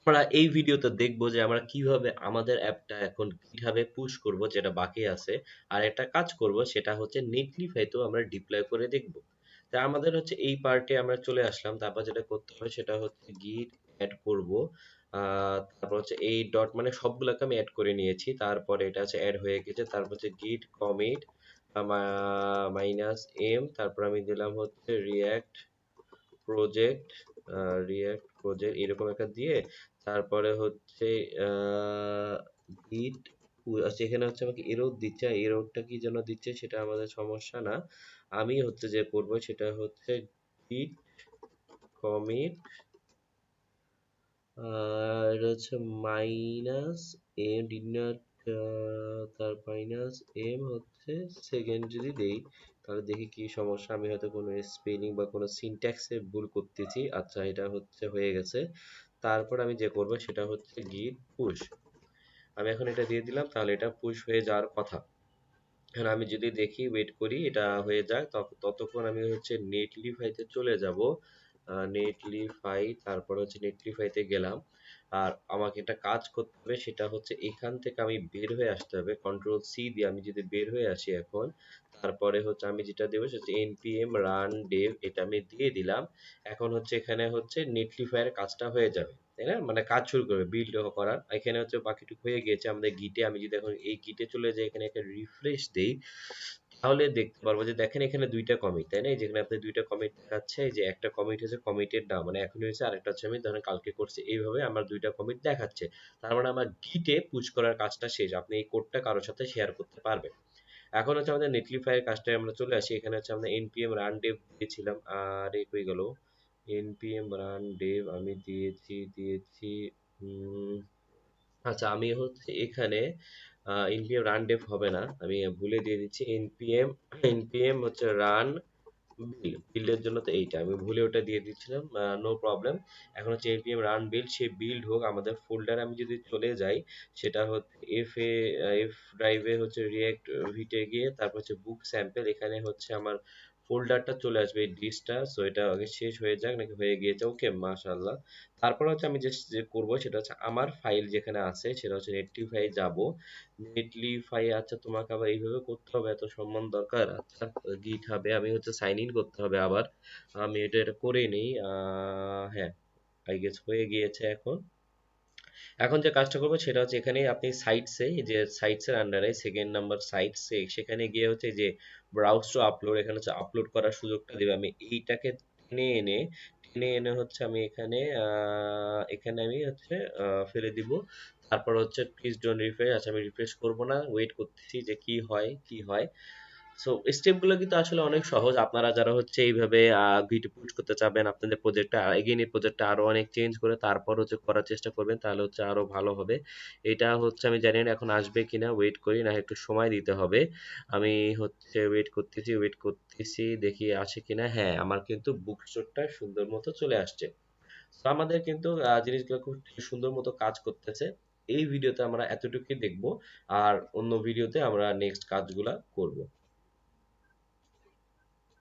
আমরা এই ভিডিওতে দেখবো যে আমরা কিভাবে আমাদের অ্যাপটা এখন কিভাবে পুশ করব যেটা বাকি আছে। আর একটা কাজ করব সেটা হচ্ছে নেটলিফাইতেও আমরা ডিপ্লয় করে দেখব। তা আমাদের হচ্ছে এই পার্টে আমরা চলে আসলাম। তারপর যেটা করতে হবে সেটা হচ্ছে git অ্যাড করব। তারপর হচ্ছে এই ডট মানে সবগুলাকে আমি অ্যাড করে নিয়েছি। তারপরে এটা হচ্ছে অ্যাড হয়ে গেছে। তারপর হচ্ছে git commit -m, তারপর আমি দিলাম হচ্ছে প্রজেক্ট প্রজেক্ট এরকম একটা দিয়ে তারপরে হচ্ছে git আচ্ছা এখানে হচ্ছে আমাকে এরর দিচ্ছে, এররটা কি যেন দিচ্ছে সেটা আমাদের সমস্যা না। আমি হচ্ছে যে করব সেটা হচ্ছে git commit এটা হচ্ছে মাইনাস এম ডিড নট, তার মাইনাস এম হচ্ছে সেকেন্ড যদি দেই তাহলে দেখি কি সমস্যা। আমি হয়তো কোনো স্পেলিং বা কোনো সিনট্যাক্সে ভুল করতেছি। আচ্ছা এটা হচ্ছে হয়ে গেছে। তারপর আমি যে করব সেটা হচ্ছে git push। আমি এখন এটা দিয়ে দিলাম তাহলে এটা পুশ হয়ে যাওয়ার কথা। এখন আমি যদি দেখি ওয়েট করি এটা হয়ে যাক, ততক্ষণ আমি হচ্ছে নেটলিফাইতে চলে যাব। নেটলিফাই, তারপর হচ্ছে নেটলিফাইতে গেলাম। আর আমাকে একটা কাজ করতে হবে সেটা হচ্ছে এখান থেকে আমি বের হয়ে আসতে হবে কন্ট্রোল সি দিয়ে। আমি যদি বের হয়ে আসি এখন, তারপরে হচ্ছে আমি যেটা দেবো সেটা হচ্ছে npm run dev, এটা আমি দিয়ে দিলাম। এখন হচ্ছে এখানে হচ্ছে নেটলিফাইয়ের কাজটা হয়ে যাবে, তাই না? মানে কাজ শুরু করবে বিল্ড করার। এখানে হচ্ছে বাকিটুকু হয়ে গিয়েছে আমাদের গিটে। আমি যদি এখন এই গিটে চলে যাই, এখানে একটা রিফ্রেশ দেই, তাহলে দেখতে পারবো যে দেখেন এখানে দুইটা কমিট, তাই না? এই যেখানে আপনি দুইটা কমিট দেখাচ্ছে, এই যে একটা কমিট হচ্ছে কমিটেড না মানে এখন হয়েছে, আরেকটা হচ্ছে আমি ধরেন কালকে করছি, এইভাবে আমার দুইটা কমিট দেখাচ্ছে। তার মানে আমার গিটে পুশ করার কাজটা শেষ। আপনি এই কোডটা কারোর সাথে শেয়ার করতে পারবেন। এখন হচ্ছে আমাদের নেটলিফাই এর কাজটায় আমরা চলে আসি। এখানে হচ্ছে আমরা npm run dev দিয়েছিলাম, আর এই কই গেল npm run dev আমি দিয়েছি। উম, আচ্ছা আমি হচ্ছে এখানে npm রান ডেভ হবে না, আমি ভুলে দিয়ে দিচ্ছি। npm হচ্ছে রান বিল্ডের জন্য তো এইটা আমি ভুলে ওটা দিয়ে দিচ্ছিলাম। No problem. এখন হচ্ছে npm রান বিল্ড, সে বিল্ড হোক। আমাদের ফোল্ডারে আমি যদি চলে যাই সেটা হচ্ছে এফ ড্রাইভে হচ্ছে রিয়াক্ট ভিটে গিয়ে তারপর হচ্ছে বুক স্যাম্পল, এখানে হচ্ছে আমার ফোল্ডারটা চলে আসবে এই ডিসটা। সো এটা আগে শেষ হয়ে যাক, নাকি হয়ে গিয়েছে? ওকে মাশাআল্লাহ। তারপর হচ্ছে আমি যে করব সেটা হচ্ছে আমার ফাইল যেখানে আছে সেটা হচ্ছে নেটলিফাই যাব। নেটলিফাই, আচ্ছা তোমাকে আবার এইভাবে করতে হবে? এত সম্মান দরকার? আচ্ছা গিট হাবে আমি হচ্ছে সাইন ইন করতে হবে আবার। আমি এটা করে নিই। হ্যাঁ, আই গেস হয়ে গিয়েছে এখন। এখন যে কাজটা করবো সেটা হচ্ছে এখানে আপনি সাইটসে, যে সাইটসের আন্ডারে সেকেন্ড নাম্বার সাইটসে সেখানে গিয়ে হচ্ছে যে ব্রাউজ টু আপলোড, এখানে হচ্ছে আপলোড করার সুযোগটা দেবে। আমি এইটাকে টেনে এনে হচ্ছে আমি এখানে এখানে আমি হচ্ছে ফেলে দিব। তারপর হচ্ছে প্লিজ ডোন্ট রিফ্রেশ। আচ্ছা আমি রিফ্রেশ করবো না, ওয়েট করতেছি যে কি হয় কি হয়। সো স্টেপগুলো কিন্তু আসলে অনেক সহজ। আপনারা যারা হচ্ছে এইভাবে ভিডিও পোস্ট করতে চাবেন আপনাদের প্রজেক্টটা, এগেইন এই প্রজেক্টটা আরো অনেক চেঞ্জ করে তারপর হচ্ছে করার চেষ্টা করবেন, তাহলে হচ্ছে আরো ভালো হবে। এটা হচ্ছে আমি জানি না এখন আসবে কিনা, ওয়েট করি, না একটু সময় দিতে হবে। আমি হচ্ছে ওয়েট করতেছি দেখি আসে কিনা। হ্যাঁ, আমার কিন্তু বুক স্টোরটা সুন্দর মতো চলে আসছে। তো আমাদের কিন্তু জিনিসগুলো খুব সুন্দর মতো কাজ করতেছে। এই ভিডিওতে আমরা এতটুকুই দেখবো, আর অন্য ভিডিওতে আমরা নেক্সট কাজগুলা করব।